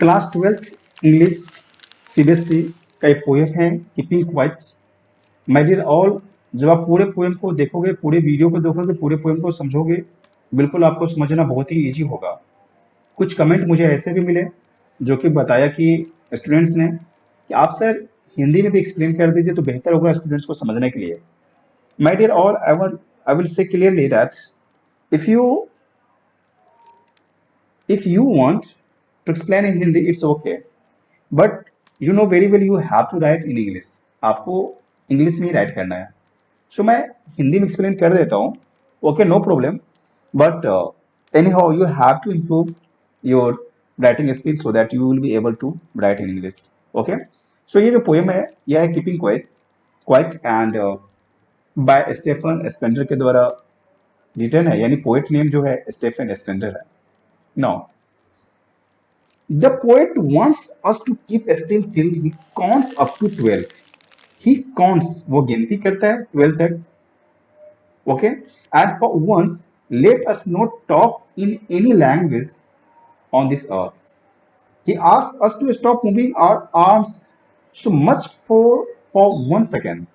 Class 12th English CBSE का एक poem है keeping quiet. My dear all, जब आप पूरे पोएम को देखोगे, पूरे वीडियो को देखोगे, पूरे पोएम को समझोगे, बिल्कुल आपको समझना बहुत ही इजी होगा। कुछ कमेंट मुझे ऐसे भी मिले जो कि बताया कि स्टूडेंट्स ने कि आप सर हिंदी में भी एक्सप्लेन कर दीजिए तो बेहतर होगा स्टूडेंट्स को समझने के लिए। My dear all, I will say clearly that if you if you want to explain in Hindi, it's okay. But you know very well you have to write in English. आपको English में ही right करना है। सो मैं हिंदी में explain कर देता हूँ। Okay, no problem. But anyhow you have to improve your writing skill so that you will be able to write in English. Okay, so ये जो पोएम है यह है keeping quiet quiet and by Stephen Spender के द्वारा return है, यानी poet name जो है स्टेफन स्पेंडर है। Now the poet wants us to keep still till he counts up to 12. He counts, वो गिनती करता है 12 तक। Okay, and for once let us not talk in any language on this earth. He asks us to stop moving our arms so much for 1 second.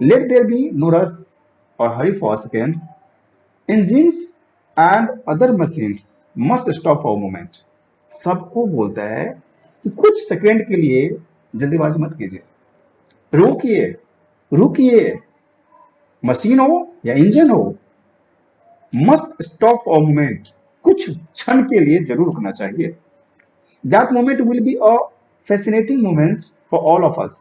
Let there be no rush or hurry for a second. Engines and other machines must stop for a moment. सबको बोलता है कि कुछ second के लिए जल्दीबाजी मत कीजिए, रुकिए, रुकिए। मशीन हो या इंजन हो, मस्ट स्टॉप फॉर मोमेंट, कुछ क्षण के लिए जरूर रुकना चाहिए। That moment will be a fascinating moment for all of us,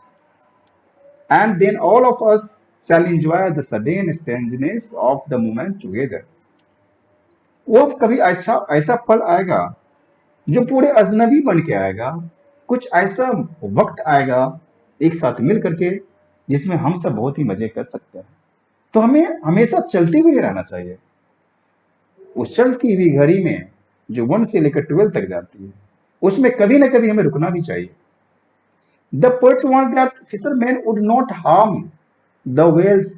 and then all of us shall enjoy the sudden strangeness of the moment together. वो कभी अच्छा ऐसा पल आएगा जो पूरे अजनबी बन के आएगा, कुछ ऐसा वक्त आएगा एक साथ मिल करके जिसमें हम सब बहुत ही मजे कर सकते हैं। तो हमें हमेशा चलते हुए रहना चाहिए। उस चलती हुई घड़ी में जो 1 से लेकर 12 तक जाती है, उसमें कभी ना कभी हमें रुकना भी चाहिए। The poet wants that fisherman would not harm the whales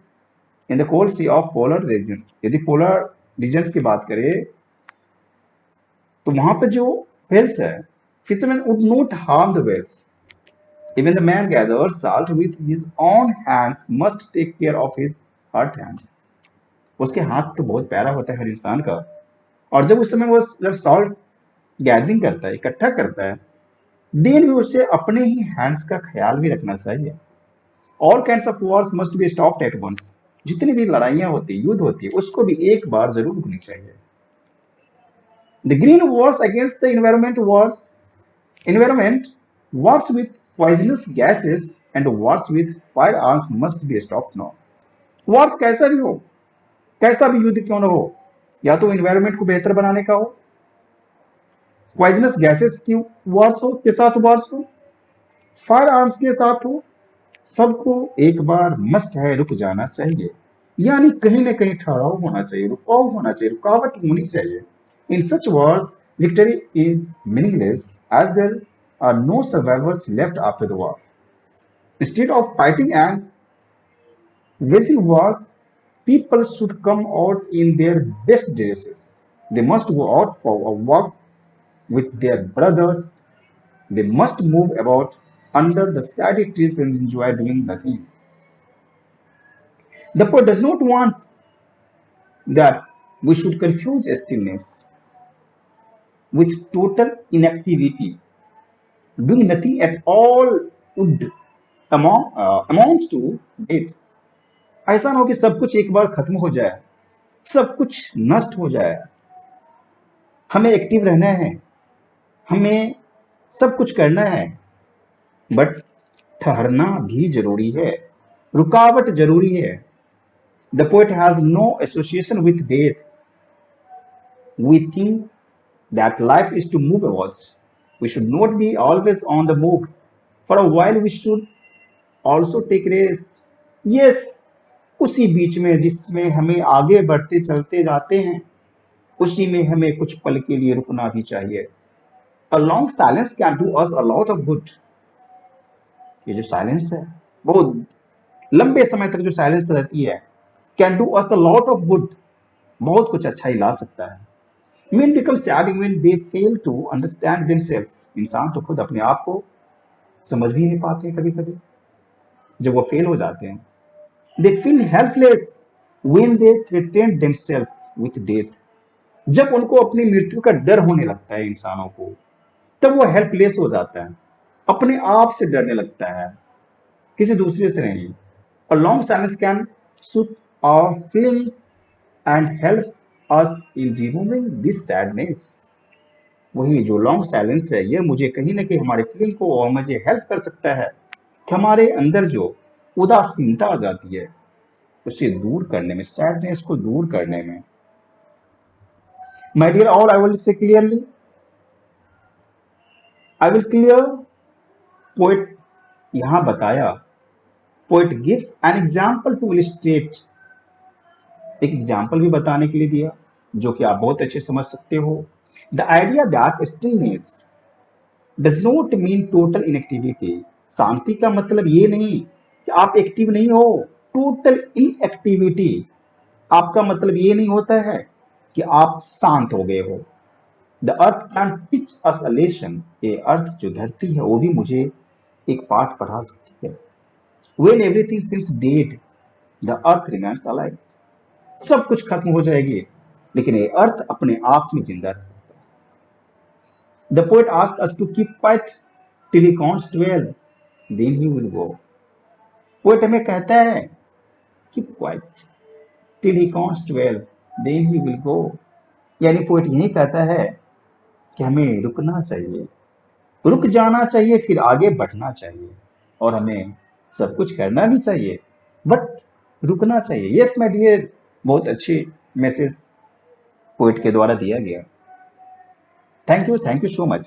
in the cold sea of polar region. यदि पोलर रीजन्स की बात करें तो वहां पर जो व्हेल्स है, fisherman would not harm the whales. Even the man gathers salt with his own hands must take care of his hurt hands. उसके हाथ तो बहुत प्यारा होता है हर इंसान का, और जब उस समय वो जब सॉल्ट गैदरिंग करता है, इकट्ठा करता है, देन भी उसे अपने ही हैंड्स का ख्याल भी रखना चाहिए। All kinds of wars must be stopped at once. जितनी भी लड़ाइयां होती है, युद्ध होती है, उसको भी एक बार जरूर रुकनी चाहिए। The green Wars against the environment wars with poisonous gases and wars with firearms must be stopped now. Wars कैसा भी हो, कैसा भी युद्ध क्यों ना हो, या तो एनवायरमेंट को बेहतर बनाने का हो, पॉइजनस गैसेस की वॉर्स हो के साथ वॉर्स हो, फायर आर्म्स के साथ हो, सबको एक बार मस्ट है रुक जाना चाहिए। यानी कहीं ना कहीं ठहराव होना चाहिए, रुकाव होना चाहिए, रुकावट होनी चाहिए। In such wars victory is meaningless as there are no survivors left after the war. Instead of fighting and waging wars, people should come out in their best dresses. They must go out for a walk with their brothers. They must move about under the shady trees and enjoy doing nothing. The poet does not want that we should confuse stillness with total inactivity. Doing nothing at all would amount to death. ऐसा ना हो कि सब कुछ एक बार खत्म हो जाए, सब कुछ नष्ट हो जाए। हमें एक्टिव रहना है, हमें सब कुछ करना है, बट ठहरना भी जरूरी है, रुकावट जरूरी है। The poet has no association with death. We think that life is to move onwards. We should not be always on the move. For a while we should also take rest. Yes, उसी बीच में जिसमें हमें आगे बढ़ते चलते जाते हैं, उसी में हमें कुछ पल के लिए रुकना भी चाहिए। A long silence can do us a lot of good. ये जो साइलेंस है, बहुत लंबे समय तक जो साइलेंस रहती है, can do us a lot of good, बहुत कुछ अच्छा ही ला सकता है। Men become sad when they fail to understand themselves. इंसान तो खुद अपने आप को समझ भी नहीं पाते कभी कभी जब वो फेल हो जाते हैं. They feel helpless when they threaten themselves with death. जब उनको अपनी मृत्यु का डर होने लगता है इंसानों को, तब वो हेल्पलेस हो जाता है, अपने आप से डरने लगता है, किसी दूसरे से नहीं. A long silence can soothe our feelings and help us in removing this sadness. वही जो लॉन्ग साइलेंस है, ये मुझे कहीं ना कहीं हमारे फीलिंग को और मुझे हेल्प कर सकता है कि हमारे अंदर जो उदासीनता आ जाती है उसे दूर करने में, सैडनेस को दूर करने में. My dear all, I will say clearly, I will clear. Poet यहां बताया, poet gives an example to illustrate, एक एग्जाम्पल भी बताने के लिए दिया जो कि आप बहुत अच्छे समझ सकते हो. The idea that stillness does not mean total inactivity. शांति का मतलब ये नहीं कि आप एक्टिव नहीं हो. टोटल इनएक्टिविटी आपका मतलब ये नहीं होता है कि आप शांत हो गए हो. The earth can teach us a lesson. ये अर्थ जो धरती है वो भी मुझे एक पाठ पढ़ा सकती है. When everything seems dead the earth remains alive. सब कुछ खत्म हो जाएगी लेकिन ये अर्थ अपने आप में जिंदा रह सकता है. The poet asked us to keep quiet till he counts twelve, then he will go. Poet हमें कहता है keep quiet till he counts twelve, then he will go. यानी पोएट यही कहता है कि हमें रुकना चाहिए, रुक जाना चाहिए, फिर आगे बढ़ना चाहिए और हमें सब कुछ करना भी चाहिए बट रुकना चाहिए. यस माय डियर, बहुत अच्छे मैसेज पोएट के द्वारा दिया गया. Thank you so much.